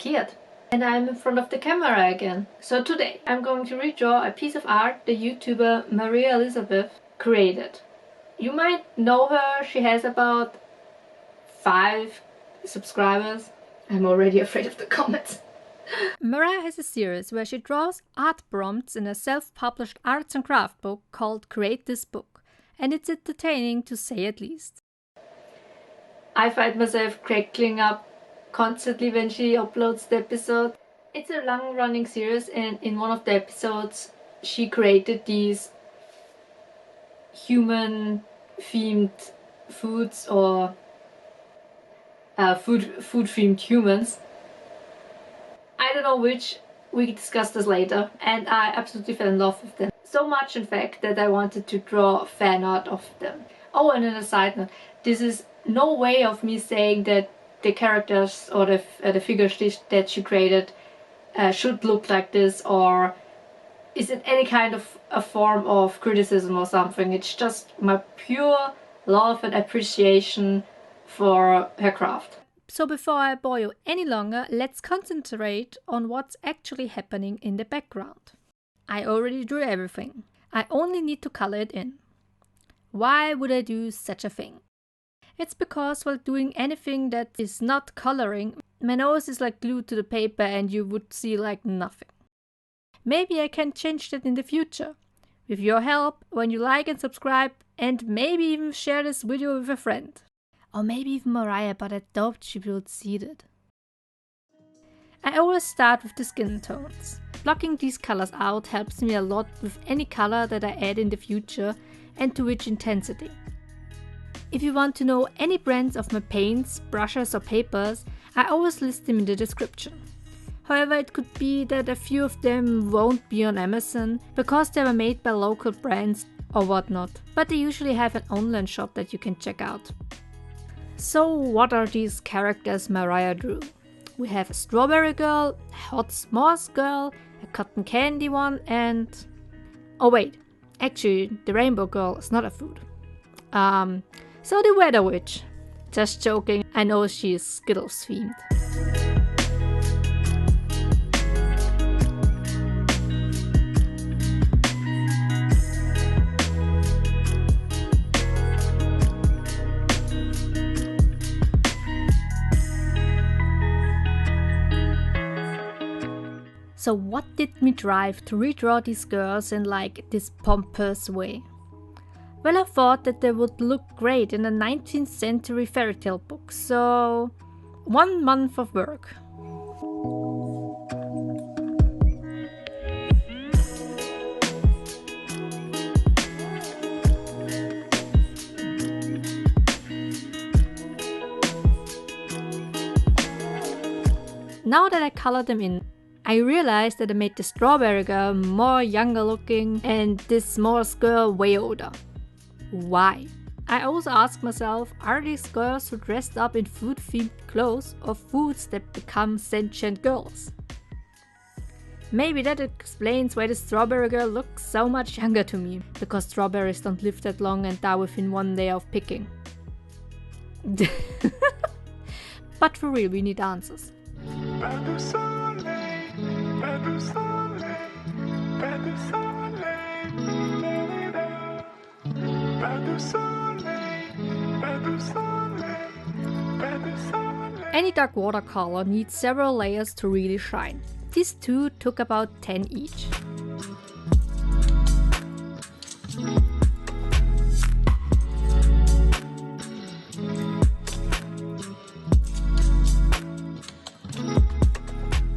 scared. And I'm in front of the camera again. So today I'm going to redraw a piece of art the YouTuber MORIAH Elizabeth created. You might know her, she has about 5 subscribers. I'm already afraid of the comments. MORIAH has a series where she draws art prompts in a self-published arts and craft book called Create This Book, and it's entertaining to say at least. I find myself crackling up constantly when she uploads the episode. It's a long-running series, and in one of the episodes she created these human-themed foods or food-themed humans. I don't know which, we discuss this later, and I absolutely fell in love with them. So much in fact that I wanted to draw fan art of them. Oh, and on a side note, this is no way of me saying that the characters or the figures that she created should look like this, or is it any kind of a form of criticism or something. It's just my pure love and appreciation for her craft. So before I bore you any longer, let's concentrate on what's actually happening in the background. I already drew everything. I only need to color it in. Why would I do such a thing? It's because while doing anything that is not coloring, my nose is like glued to the paper and you would see like nothing. Maybe I can change that in the future. With your help, when you like and subscribe, and maybe even share this video with a friend. Or maybe even MORIAH, but I doubt she will see it. I always start with the skin tones. Blocking these colors out helps me a lot with any color that I add in the future and to which intensity. If you want to know any brands of my paints, brushes or papers, I always list them in the description. However, it could be that a few of them won't be on Amazon because they were made by local brands or whatnot, but they usually have an online shop that you can check out. So what are these characters MORIAH drew? We have a strawberry girl, a hot s'mores girl, a cotton candy one, and... oh wait, actually the rainbow girl is not a food. So the weather witch. Just joking, I know she is Skittles themed. So what did me drive to redraw these girls in like this pompous way? Well, I thought that they would look great in a 19th century fairy tale book, so 1 month of work. Now that I colored them in, I realized that I made the strawberry girl more younger looking and this s'mores girl way older. Why? I also ask myself, are these girls who dressed up in food-themed clothes or foods that become sentient girls? Maybe that explains why the strawberry girl looks so much younger to me, because strawberries don't live that long and die within 1 day of picking. But for real, we need answers. Any dark watercolor needs several layers to really shine. These 2 took about 10 each.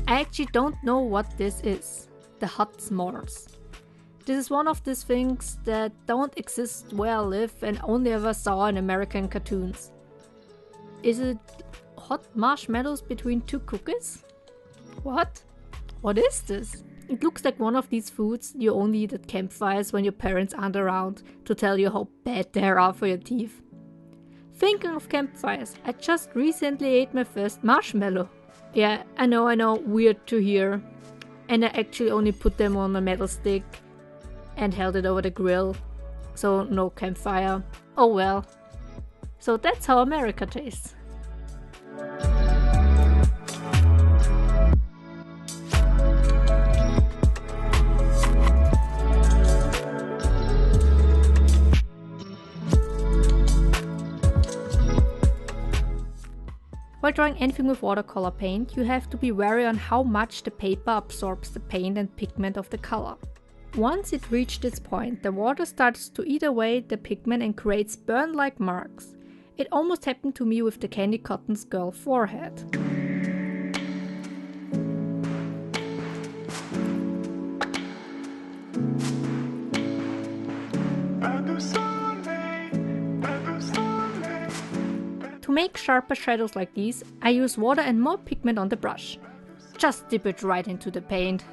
I actually don't know what this is. The hot s'mores. This is one of these things that don't exist where I live and only ever saw in American cartoons. Is it hot marshmallows between 2 cookies? What? What is this? It looks like one of these foods you only eat at campfires when your parents aren't around to tell you how bad they are for your teeth. Thinking of campfires, I just recently ate my first marshmallow. Yeah, I know, weird to hear. And I actually only put them on a metal stick and held it over the grill. So no campfire. Oh well. So that's how America tastes. drawing anything with watercolor paint, you have to be wary on how much the paper absorbs the paint and pigment of the color. Once it reached its point, the water starts to eat away the pigment and creates burn-like marks. It almost happened to me with the Candy Cotton's girl forehead. To make sharper shadows like these, I use water and more pigment on the brush. Just dip it right into the paint.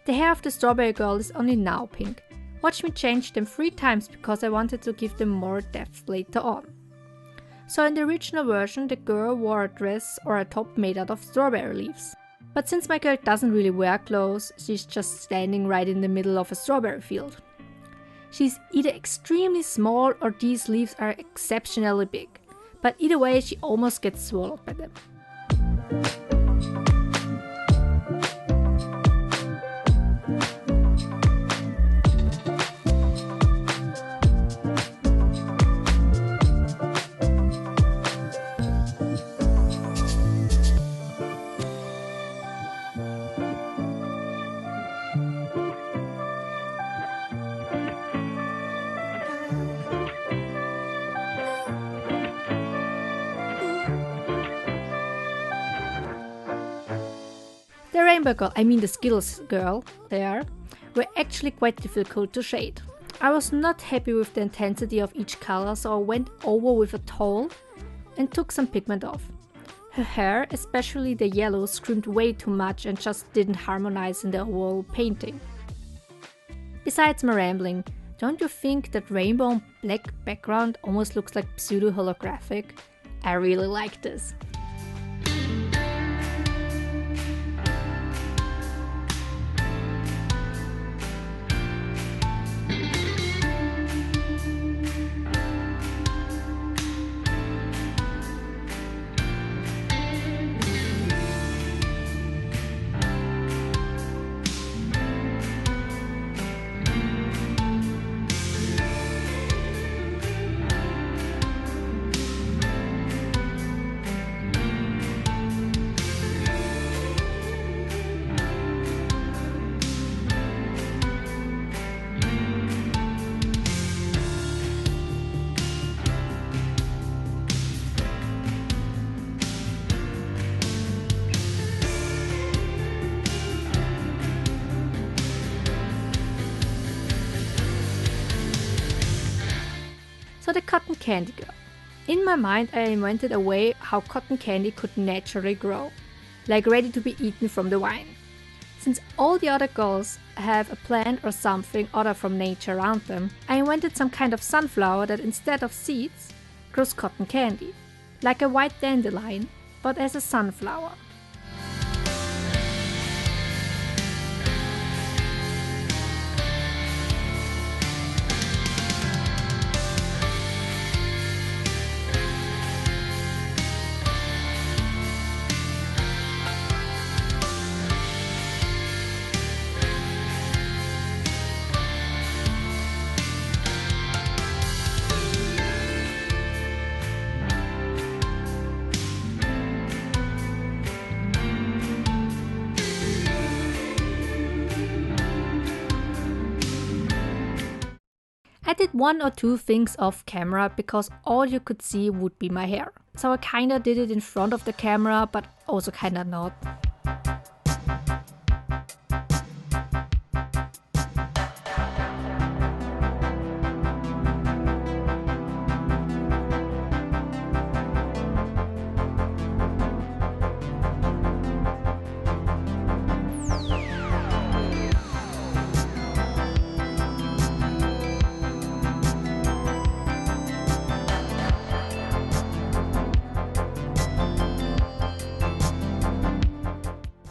The hair of the strawberry girl is only now pink. Watch me change them 3 times because I wanted to give them more depth later on. So in the original version, the girl wore a dress or a top made out of strawberry leaves. But since my girl doesn't really wear clothes, she's just standing right in the middle of a strawberry field. She's either extremely small or these leaves are exceptionally big, but either way she almost gets swallowed by them. The rainbow girl, I mean the Skittles girl, there, were actually quite difficult to shade. I was not happy with the intensity of each color, so I went over with a towel and took some pigment off. Her hair, especially the yellow, screamed way too much and just didn't harmonize in the overall painting. Besides my rambling, don't you think that rainbow and black background almost looks like pseudo-holographic? I really like this. So the cotton candy girl. In my mind I invented a way how cotton candy could naturally grow, like ready to be eaten from the vine. Since all the other girls have a plant or something other from nature around them, I invented some kind of sunflower that instead of seeds grows cotton candy, like a white dandelion, but as a sunflower. I did 1 or 2 things off camera because all you could see would be my hair. So I kinda did it in front of the camera, but also kinda not.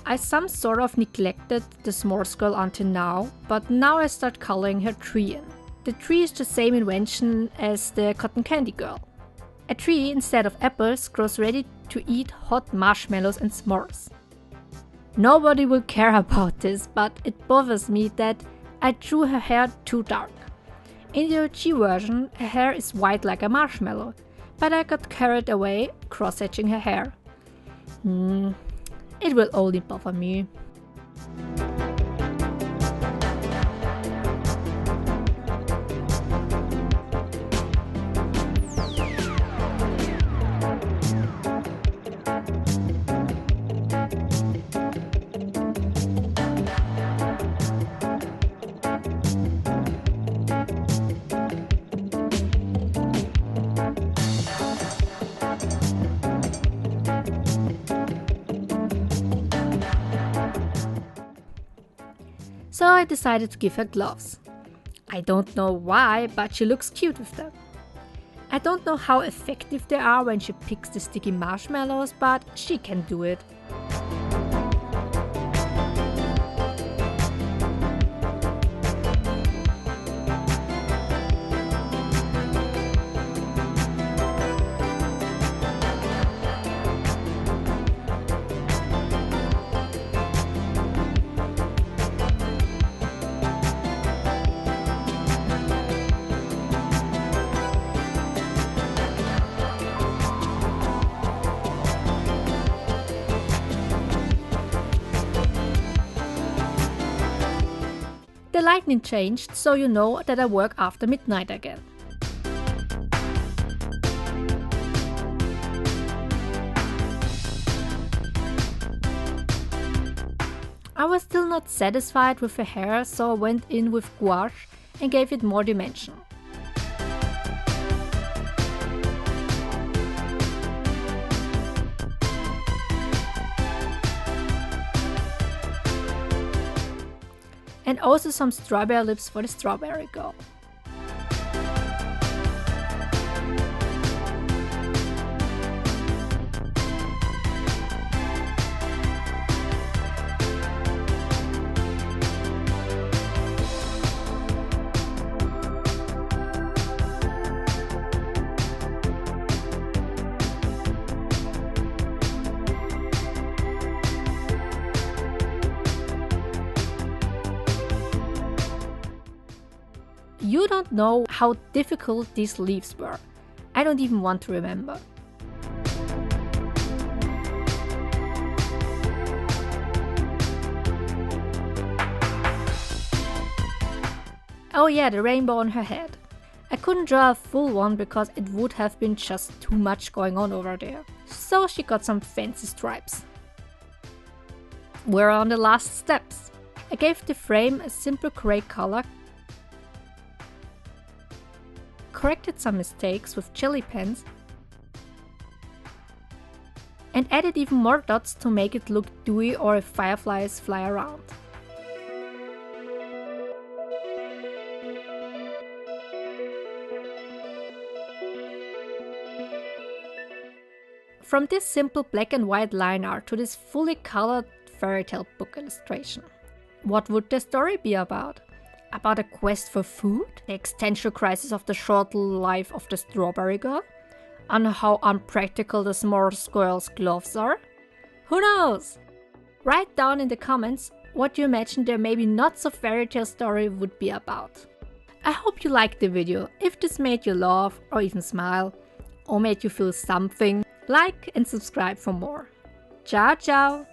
I some sort of neglected the s'mores girl until now, but now I start coloring her tree in. The tree is the same invention as the cotton candy girl. A tree instead of apples grows ready to eat hot marshmallows and s'mores. Nobody will care about this, but it bothers me that I drew her hair too dark. In the OG version, her hair is white like a marshmallow, but I got carried away cross-hatching her hair. It will only bother me. So I decided to give her gloves. I don't know why, but she looks cute with them. I don't know how effective they are when she picks the sticky marshmallows, but she can do it. The lightning changed, so you know that I work after midnight again. I was still not satisfied with her hair, so I went in with gouache and gave it more dimension. And also some strawberry lips for the strawberry girl. You don't know how difficult these leaves were. I don't even want to remember. Oh yeah, the rainbow on her head. I couldn't draw a full one because it would have been just too much going on over there. So she got some fancy stripes. We're on the last steps. I gave the frame a simple grey color, corrected some mistakes with jelly pens, and added even more dots to make it look dewy or if fireflies fly around. From this simple black and white line art to this fully colored fairy tale book illustration. What would the story be about? About a quest for food? The existential crisis of the short life of the strawberry girl? On how unpractical the s'mores girl's gloves are? Who knows? Write down in the comments what you imagine their maybe not so fairy tale story would be about. I hope you liked the video. If this made you laugh or even smile, or made you feel something, like and subscribe for more. Ciao ciao!